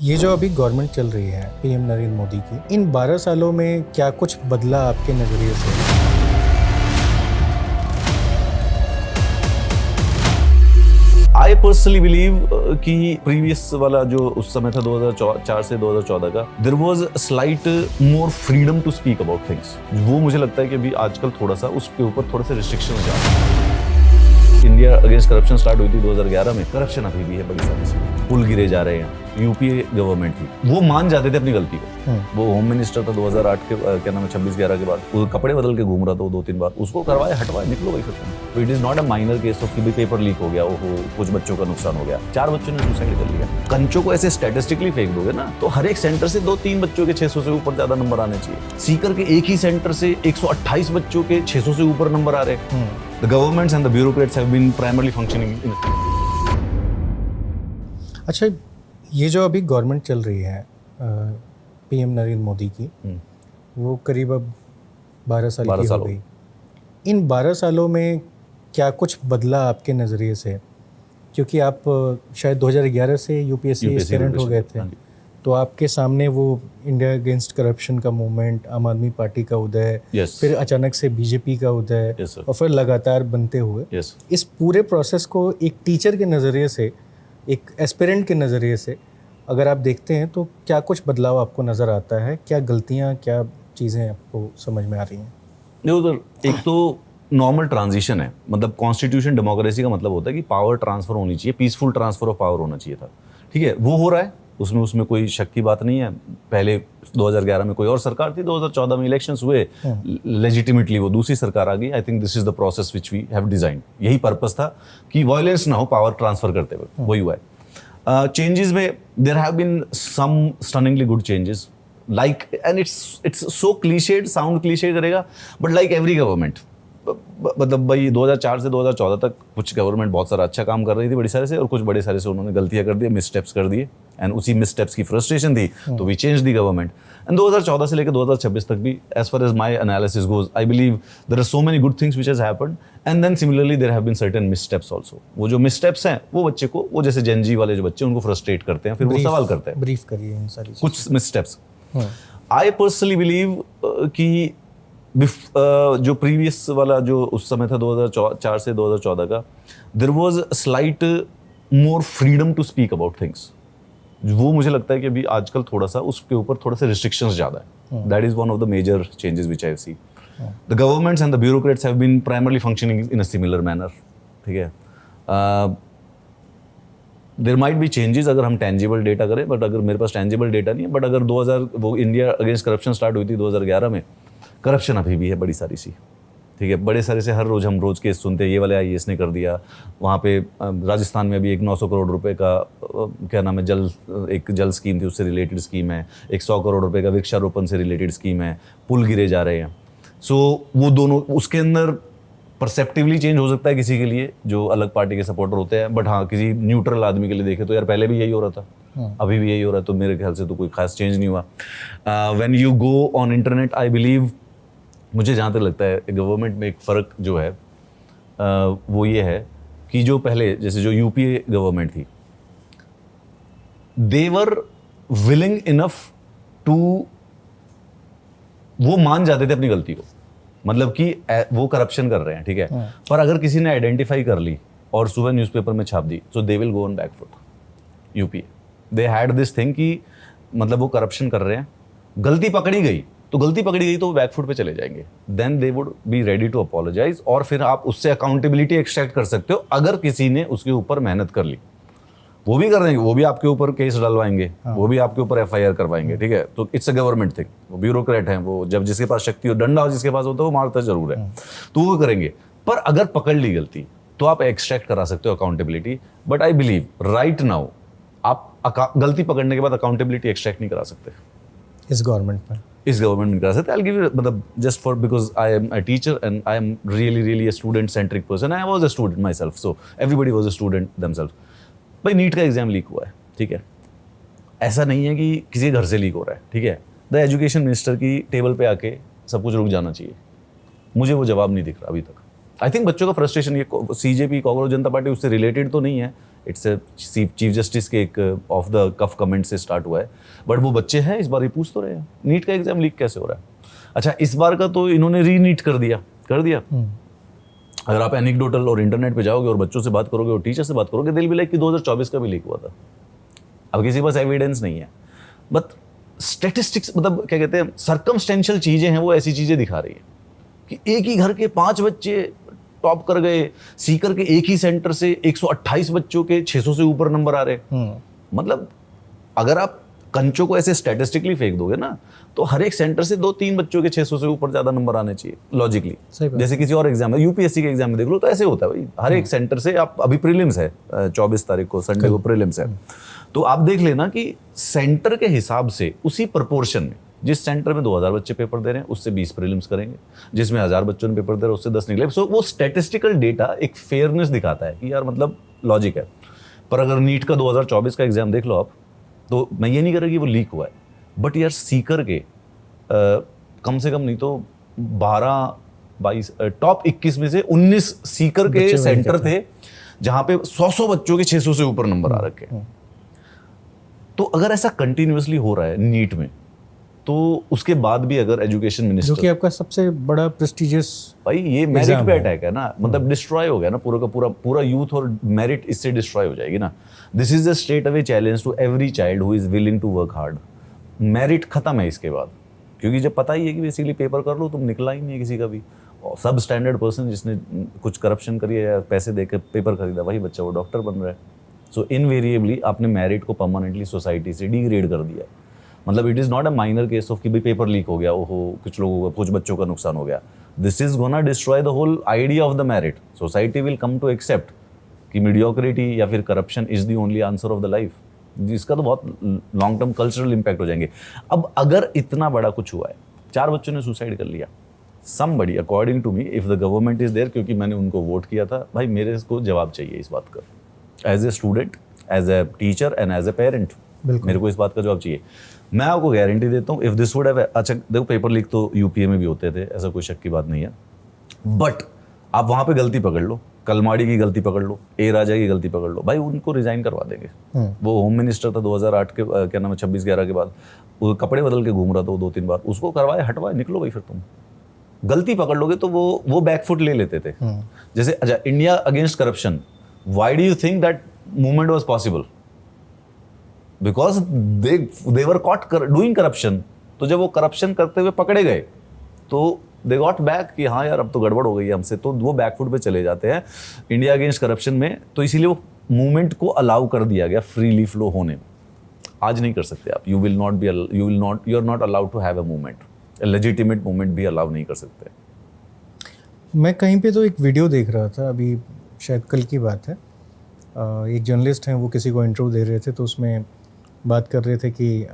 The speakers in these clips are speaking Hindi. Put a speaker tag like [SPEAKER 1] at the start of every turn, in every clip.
[SPEAKER 1] ये जो अभी गवर्नमेंट चल रही है पीएम नरेंद्र मोदी की, इन 12 सालों में क्या कुछ बदला आपके नज़रिए से?
[SPEAKER 2] आई पर्सनली बिलीव कि प्रीवियस वाला जो उस समय था 2004 से 2014 का, there was slight more freedom to speak about things. वो मुझे लगता है कि अभी आजकल थोड़ा सा उसके ऊपर थोड़े से रिस्ट्रिक्शंस जा रहे हैं। इंडिया अगेंस्ट करप्शन स्टार्ट हुई थी 2011 में, करप्शन अभी भी है बड़ी सारी सी, पुल गिरे जा रहे हैं। यूपीए गवर्नमेंट थी, वो मान जाते थे अपनी गलती को। वो होम मिनिस्टर था 2008 के क्या नाम है 26/11 के बाद, वो कपड़े बदल के घूम रहा था वो 2-3 बार, उसको करवाए हटवाए निकलो वही सकते। तो it is not a minor case of कि पेपर लीक हो गया, ओहो कुछ बच्चों का नुकसान हो गया, 4 बच्चों ने सुसाइड कर लिया। कंचों को ऐसे स्टैटिस्टिकली फेंक दोगे ना तो हर एक सेंटर से 2-3 बच्चों के 600 से ऊपर ज्यादा नंबर आने चाहिए। सीकर के एक ही सेंटर से 128 बच्चों के 600 से ऊपर नंबर आ रहे हैं। The governments and the bureaucrats have been primarily functioning in.
[SPEAKER 1] अच्छा, ये जो अभी गवर्नमेंट चल रही है पीएम नरेंद्र मोदी की, वो करीब अब 12 साल की हो गई। इन 12 सालों में क्या कुछ बदला आपके नज़रिए से? क्योंकि आप शायद 2011 से यूपीएससी एस्पिरेंट हो गए थे, तो आपके सामने वो इंडिया अगेंस्ट करप्शन का मूवमेंट, आम आदमी पार्टी का उदय, फिर अचानक से बीजेपी का उदय, और फिर लगातार बनते हुए इस पूरे प्रोसेस को एक टीचर के नज़रिए से, एक एस्पिरेंट के नज़रिए से अगर आप देखते हैं तो क्या कुछ बदलाव आपको नज़र आता है? क्या गलतियाँ, क्या चीज़ें आपको समझ में आ रही हैं?
[SPEAKER 2] देखो तो एक तो नॉर्मल ट्रांजिशन है, मतलब कॉन्स्टिट्यूशन डेमोक्रेसी का मतलब होता है कि पावर ट्रांसफर होनी चाहिए, पीसफुल ट्रांसफर ऑफ पावर होना चाहिए था। ठीक है, वो हो रहा है, उसमें कोई शक की बात नहीं है। पहले 2011 में कोई और सरकार थी, 2014 में इलेक्शंस हुए, लेजिटिमेटली वो दूसरी सरकार आ गई। I think this is the process which we have designed. यही पर्पस था कि वायलेंस ना हो पावर ट्रांसफर करते हुए, वही हुआ है। चेंजेस में there have been some stunningly good changes, like, and it's so cliched, sound cliche करेगा, बट लाइक एवरी गवर्नमेंट, मतलब भाई 2004 से 2014 तक कुछ गवर्नमेंट बहुत सारा अच्छा काम कर रही थी बड़ी सारे से, और कुछ बड़े सारे से उन्होंने गलतियां कर दी, मिसस्टेप्स कर दिए, एंड उसी मिसस्टेप्स की फ्रस्ट्रेशन थी तो we change the government. And 2014 से लेकर 2026 तक भी, as far as my analysis goes, I believe there are so many good things which has happened, and then similarly there have been certain missteps also. वो जो मिसस्टेप्स हैं वो बच्चे को, वो जैसे जेन जी वाले जो बच्चे उनको फ्रस्ट्रेट करते हैं, फिर वो सवाल करते हैं।
[SPEAKER 1] ब्रीफ करिए इन सारी
[SPEAKER 2] कुछ मिसस्टेप्स। आई पर्सनली बिलीव कि जो प्रीवियस वाला जो उस समय था 2004 से 2014 का, there was slight more freedom to speak about things. वो मुझे लगता है कि अभी आजकल थोड़ा सा उसके ऊपर थोड़े से रिस्ट्रिक्शंस ज़्यादा है। That is one of the major changes which I have seen. The governments and the bureaucrats have been primarily functioning in a similar manner. ठीक है, देयर माइट बी चेंजेस अगर हम टेंजिबल डेटा करें, बट अगर मेरे पास टेंजिबल डेटा नहीं है, बट अगर 2000 वो इंडिया अगेंस्ट करप्शन स्टार्ट हुई थी 2011 में, करप्शन अभी भी है बड़ी सारी सी। ठीक है, बड़े सारे से हर रोज हम रोज केस सुनते हैं, ये वाले आईएएस ने कर दिया, वहाँ पे राजस्थान में अभी एक 900 करोड़ रुपए का क्या नाम है एक जल स्कीम थी, उससे रिलेटेड स्कीम है, एक 100 करोड़ रुपए का वृक्षारोपण से रिलेटेड स्कीम है, पुल गिरे जा रहे हैं। सो वो दोनों, उसके अंदर परसेप्टिवली चेंज हो सकता है किसी के लिए जो अलग पार्टी के सपोर्टर होते हैं, बट हाँ किसी न्यूट्रल आदमी के लिए देखे तो यार पहले भी यही हो रहा था, अभी भी यही हो रहा है, तो मेरे ख्याल से तो कोई खास चेंज नहीं हुआ। When you go on internet, I believe, मुझे जहाँ तक लगता है गवर्नमेंट में एक फ़र्क जो है वो ये है कि जो पहले जैसे जो यूपीए गवर्नमेंट थी, दे वर विलिंग इनफ टू, वो मान जाते थे अपनी गलती को, मतलब कि वो करप्शन कर रहे हैं, ठीक है, पर अगर किसी ने आइडेंटिफाई कर ली और सुबह न्यूज़पेपर में छाप दी, so they will go on back foot. UPA they had this thing कि मतलब वो करप्शन कर रहे हैं, गलती पकड़ी गई तो वो बैकफुट पे चले जाएंगे, then they would be ready to apologise, और फिर आप उससे अकाउंटेबिलिटी एक्सट्रैक्ट कर सकते हो अगर किसी ने उसके ऊपर मेहनत कर ली। वो भी कर देंगे, वो भी आपके ऊपर केस डलवाएंगे, वो भी आपके ऊपर एफआईआर करवाएंगे। ठीक है, तो इट्स अ गवर्नमेंट थिंग, वो ब्यूरोक्रेट हैं, वो जब जिसके पास शक्ति हो, डंडा जिसके पास होता है वो मारता जरूर है, तो वो करेंगे। पर अगर पकड़ ली गलती तो आप एक्सट्रैक्ट करा सकते हो accountability, but I believe right now आप गलती पकड़ने के बाद अकाउंटेबिलिटी एक्सट्रैक्ट नहीं करा सकते
[SPEAKER 1] इस गवर्नमेंट में
[SPEAKER 2] नहीं करा सकते। I'll give you, मतलब just for because I am a teacher and I am really a student centric person. I was a student myself, so everybody was a student themselves. भाई नीट का एग्जाम लीक हुआ है, ठीक है, ऐसा नहीं है कि किसी घर से लीक हो रहा है, ठीक है, द एजुकेशन मिनिस्टर की टेबल पे आके सब कुछ रुक जाना चाहिए। मुझे वो जवाब नहीं दिख रहा अभी तक। आई थिंक बच्चों का फ्रस्ट्रेशन, ये सीजेपी कांग्रेस जनता पार्टी उससे रिलेटेड तो नहीं है, इट्स चीफ जस्टिस के एक ऑफ द कफ कमेंट से स्टार्ट हुआ है, बट वो बच्चे हैं इस बार ये पूछ तो रहे हैं नीट का एग्जाम लीक कैसे हो रहा है। अच्छा, इस बार का तो इन्होंने री नीट कर दिया। अगर आप एनेक्डोटल और इंटरनेट पे जाओगे और बच्चों से बात करोगे और टीचर से बात करोगे, दिल भी लाइक कि 2024 का भी लीक हुआ था। अब किसी के पास एविडेंस नहीं है, बट स्टैटिस्टिक्स मतलब क्या कहते हैं, सर्कमस्टेंशियल चीजें हैं, वो ऐसी चीजें दिखा रही है कि एक ही घर के 5 बच्चे टॉप कर गए, सीकर के एक ही सेंटर से 128 बच्चों के 600 से ऊपर नंबर आ रहे। मतलब अगर आप कंचों को ऐसे स्टैटिस्टिकली फेंक दोगे ना, तो हर एक सेंटर से 2-3 बच्चों के 600 से ऊपर ज्यादा नंबर आने चाहिए लॉजिकली। जैसे किसी और एग्जाम है, यूपीएससी के एग्जाम में देख लो तो ऐसे होता है भाई, हर एक सेंटर से आप, अभी प्रीलिम्स है 24 तारीख को, संडे को प्रीलिम्स है, तो आप देख लेना कि सेंटर के हिसाब से उसी प्रोपोर्शन में, जिस सेंटर में 2000 बच्चे पेपर दे रहे हैं उससे 20 प्रीलिम्स करेंगे, जिसमें 1000 बच्चों ने पेपर दे रहे हैं उससे 10 निकले। सो वो स्टैटिस्टिकल डेटा एक फेयरनेस दिखाता है कि यार मतलब लॉजिक है। पर अगर नीट का 2024 का एग्जाम देख लो आप, तो मैं ये नहीं कह रहा कि वो लीक हुआ है, बट यार सीकर के कम से कम नहीं तो 12-22 टॉप 21 में से 19 सीकर के सेंटर थे जहां पे 100 बच्चों के 600 से ऊपर नंबर आ रखे हैं। तो अगर ऐसा कंटिन्यूअसली हो रहा है नीट में, तो उसके बाद भी अगर एजुकेशन मिनिस्टर,
[SPEAKER 1] जो कि आपका सबसे बड़ा प्रेस्टिजियस,
[SPEAKER 2] भाई ये मेरिट पे अटैक है ना, मतलब डिस्ट्रॉय हो गया ना पूरा का पूरा यूथ और मेरिट इससे डिस्ट्रॉय हो जाएगी ना। This is the straight away challenge to every child who is willing to work hard. Merit खत्म है इसके बाद, क्योंकि जब पता ही है कि बेसिकली पेपर कर लो तुम निकला ही नहीं है किसी का भी। और सब स्टैंडर्ड पर्सन जिसने कुछ करप्शन करी है या पैसे देकर पेपर खरीदा, वही बच्चा वो डॉक्टर बन रहा है। सो इनवेरिएबली आपने मेरिट को परमानेंटली सोसाइटी से डिग्रेड कर दिया। मतलब it is not a minor case of कि भाई पेपर लीक हो गया, ओहो कुछ लोगों का, कुछ बच्चों का नुकसान हो गया। This is gonna destroy the whole idea of the merit. Society will come to accept कि मीडियोक्रिटी या फिर corruption is the only answer of the life. जिसका तो बहुत लॉन्ग टर्म कल्चरल इंपैक्ट हो जाएंगे। अब अगर इतना बड़ा कुछ हुआ है, 4 बच्चों ने सुसाइड कर लिया, somebody according to me if the government is there, क्योंकि मैंने उनको वोट किया था, भाई मेरे को जवाब चाहिए इस बात का। As a student, as a teacher and as a parent, मेरे को इस बात का जवाब चाहिए। मैं आपको गारंटी देता हूँ, इफ दिस वुड हैव, अच्छा देखो पेपर लीक तो यूपीए में भी होते थे, ऐसा कोई शक की बात नहीं है, बट आप वहां पे गलती पकड़ लो, कलमाड़ी की गलती पकड़ लो, ए राजा की गलती पकड़ लो, भाई उनको रिजाइन करवा देंगे। वो होम मिनिस्टर था 2008 के क्या नाम है 26/11 के बाद, वो कपड़े बदल के घूम रहा था 2-3 बार, उसको करवाए, हटवाए, निकलो भाई। फिर तुम गलती पकड़ लोगे तो वो बैकफुट ले लेते थे। जैसे अच्छा, India against corruption, why do you think that movement was possible? Because they were caught doing corruption. तो जब वो करप्शन करते हुए पकड़े गए तो दे गॉट बैक कि हाँ यार अब तो गड़बड़ हो गई है हमसे, तो वो बैकफुट पे चले जाते हैं इंडिया अगेंस्ट करप्शन में। तो इसीलिए वो मूवमेंट को अलाउ कर दिया गया फ्रीली फ्लो होने में। आज नहीं कर सकते आप, you are not allowed to have a movement, legitimate movement भी अलाउ नहीं कर सकते।
[SPEAKER 1] मैं कहीं पे तो एक वीडियो देख रहा था, अभी शायद कल की बात है, एक जर्नलिस्ट हैं, वो किसी को इंटरव्यू दे रहे थे, तो उसमें बात कर रहे थे कि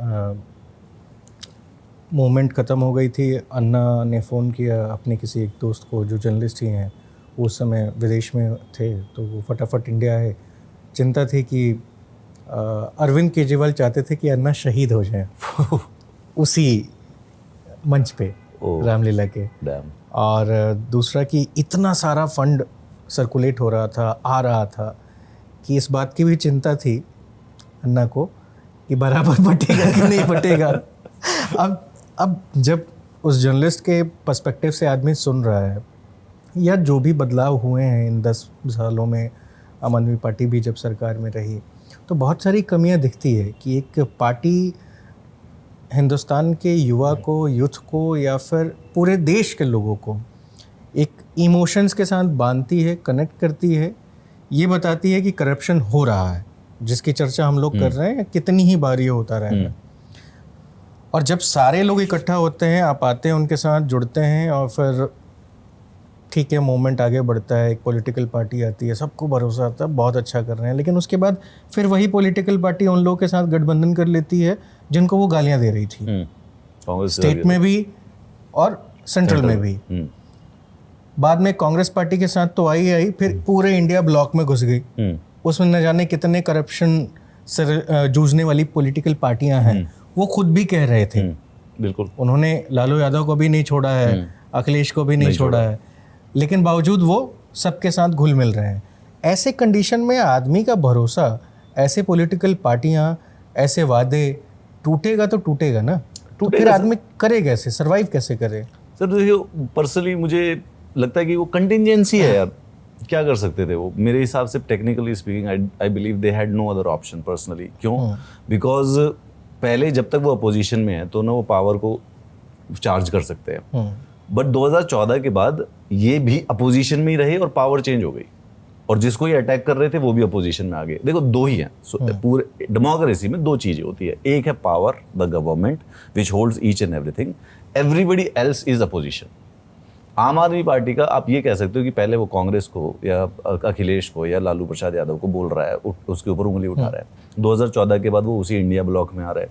[SPEAKER 1] मूवमेंट ख़त्म हो गई थी। अन्ना ने फ़ोन किया अपने किसी एक दोस्त को जो जर्नलिस्ट ही हैं, उस समय विदेश में थे, तो वो फटाफट इंडिया आए। चिंता थी कि अरविंद केजरीवाल चाहते थे कि अन्ना शहीद हो जाए उसी मंच पे रामलीला के। और दूसरा कि इतना सारा फंड सर्कुलेट हो रहा था, आ रहा था, कि इस बात की भी चिंता थी अन्ना को कि बराबर बटेगा कि नहीं बटेगा। अब जब उस जर्नलिस्ट के पर्सपेक्टिव से आदमी सुन रहा है, या जो भी बदलाव हुए हैं इन 10 सालों में, आम आदमी पार्टी भी जब सरकार में रही, तो बहुत सारी कमियां दिखती है कि एक पार्टी हिंदुस्तान के युवा को, यूथ को, या फिर पूरे देश के लोगों को एक इमोशंस के साथ बांधती है, कनेक्ट करती है, ये बताती है कि करप्शन हो रहा है, जिसकी चर्चा हम लोग कर रहे हैं, कितनी ही बार ये होता रहेगा। और जब सारे लोग इकट्ठा होते हैं, आप आते हैं, उनके साथ जुड़ते हैं, और फिर ठीक है मूवमेंट आगे बढ़ता है, एक पॉलिटिकल पार्टी आती है, सबको भरोसा आता है बहुत अच्छा कर रहे हैं, लेकिन उसके बाद फिर वही पॉलिटिकल पार्टी उन लोगों के साथ गठबंधन कर लेती है जिनको वो गालियां दे रही थी, स्टेट में भी और सेंट्रल में भी। बाद में कांग्रेस पार्टी के साथ तो आई, फिर पूरे इंडिया ब्लॉक में घुस गई। उसमें न जाने कितने करप्शन से जूझने वाली पॉलिटिकल पार्टियां हैं। वो खुद भी कह रहे थे,
[SPEAKER 2] बिल्कुल,
[SPEAKER 1] उन्होंने लालू यादव को भी नहीं छोड़ा है, अखिलेश को भी नहीं छोड़ा है, लेकिन बावजूद वो सबके साथ घुल मिल रहे हैं। ऐसे कंडीशन में आदमी का भरोसा, ऐसे पॉलिटिकल पार्टियां, ऐसे वादे, टूटेगा तो टूटेगा ना, तो फिर आदमी करे कैसे, सरवाइव कैसे करे?
[SPEAKER 2] सर देखिए, पर्सनली मुझे लगता है कि वो कंटिजेंसी है यार, क्या कर सकते थे वो। मेरे हिसाब से technically speaking I believe they had no other option personally. क्यों? बिकॉज पहले जब तक वो अपोजिशन में है तो ना वो पावर को चार्ज कर सकते हैं, बट 2014 के बाद ये भी अपोजिशन में ही रहे और पावर चेंज हो गई, और जिसको ये अटैक कर रहे थे वो भी अपोजिशन में आ गए। देखो दो ही हैं पूरे डेमोक्रेसी में, दो चीजें होती है, एक है power, the government which holds each and everything, everybody else is opposition. आम आदमी पार्टी का आप ये कह सकते हो कि पहले वो कांग्रेस को या अखिलेश को या लालू प्रसाद यादव को बोल रहा है, उसके ऊपर उंगली उठा रहा है। 2014 के बाद वो उसी इंडिया ब्लॉक में आ रहा है।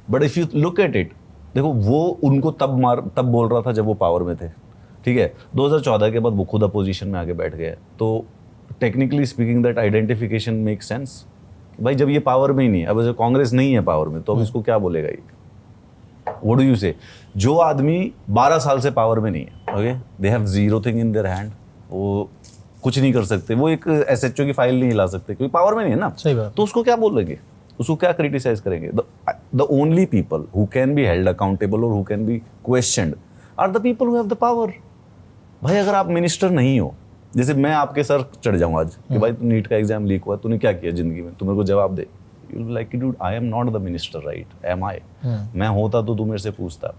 [SPEAKER 2] But if you look at it, देखो वो उनको तब बोल रहा था जब वो पावर में थे, ठीक है। 2014 के बाद वो खुद अपोजिशन में आके बैठ गए। तो technically speaking that identification make sense. भाई जब ये पावर में ही नहीं है, अब जब कांग्रेस नहीं है पावर में, तो अब इसको क्या बोलेगा ये? व्हाट डू यू से? जो आदमी 12 साल से पावर में नहीं है, okay, they have zero thing in their hand, वो कुछ नहीं कर सकते, वो एक एसएचओ की फाइल नहीं हिला सकते क्योंकि पावर में नहीं है ना।
[SPEAKER 1] सही बात।
[SPEAKER 2] तो उसको क्या बोलेंगे, उसको क्या क्रिटिसाइज करेंगे? The only people who can be held accountable और who can be questioned are the people who have the power. भाई अगर आप मिनिस्टर नहीं हो, जैसे मैं आपके सर चढ़ जाऊं आज कि भाई तू नीट का एग्जाम लीक हुआ, तूने क्या किया जिंदगी में, तू मेरे को जवाब दे, you will like dude I am not the minister, right? Am I? मैं होता तो तू मेरे से पूछता।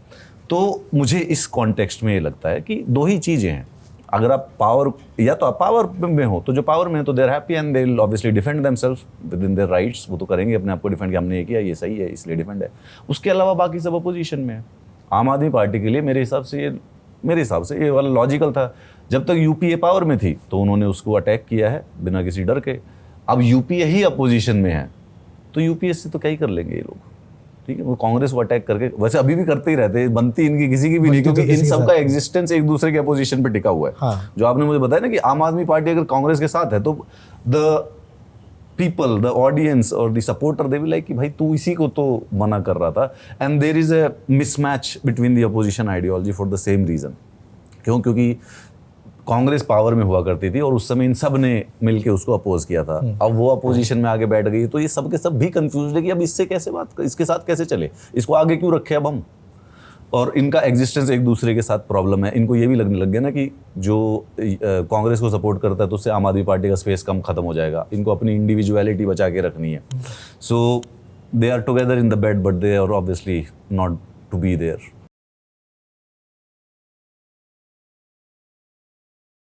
[SPEAKER 2] तो मुझे इस कॉन्टेक्स्ट में ये लगता है कि दो ही चीजें हैं, अगर आप पावर, या तो आप पावर में हो तो जो पावर में है तो they are happy and they will obviously defend themselves within their rights, वो तो करेंगे अपने आप को डिफेंड कि हमने ये किया, ये सही है इसलिए डिफेंड है। उसके अलावा बाकी सब अपोजिशन में है। आम आदमी पार्टी के लिए मेरे हिसाब से ये वाला लॉजिकल था। जब तक यूपीए पावर में थी तो उन्होंने उसको अटैक किया है बिना किसी डर के। अब यूपीए ही अपोजिशन में है तो यूपीए से तो क्या ही कर लेंगे ये लोग, ठीक है। वो कांग्रेस को अटैक करके, वैसे अभी भी करते ही रहते हैं, बनती इनकी किसी की भी नहीं, क्योंकि इन सबका एग्जिस्टेंस एक दूसरे के अपोजिशन पे टिका हुआ है।
[SPEAKER 1] हाँ।
[SPEAKER 2] जो आपने मुझे बताया ना कि आम आदमी पार्टी अगर कांग्रेस के साथ है तो द पीपल, द ऑडियंस और the supporter, they will like कि भाई तू इसी को तो मना कर रहा था। And there is a mismatch between the opposition ideology for the same reason. क्यों? क्योंकि कांग्रेस पावर में हुआ करती थी और उस समय इन सब ने मिलके उसको अपोज किया था। अब वो अपोजिशन में आगे बैठ गई तो ये सब के सब भी कंफ्यूज है कि अब इससे कैसे इसके साथ कैसे चले, इसको आगे क्यों रखे अब हम। और इनका एग्जिस्टेंस एक दूसरे के साथ प्रॉब्लम है। इनको ये भी लगने लग गया ना कि जो कांग्रेस को सपोर्ट करता है तो उससे आम आदमी पार्टी का स्पेस कम खत्म हो जाएगा, इनको अपनी इंडिविजुअलिटी बचा के रखनी है। So they are together in the bed but they are obviously not to be there.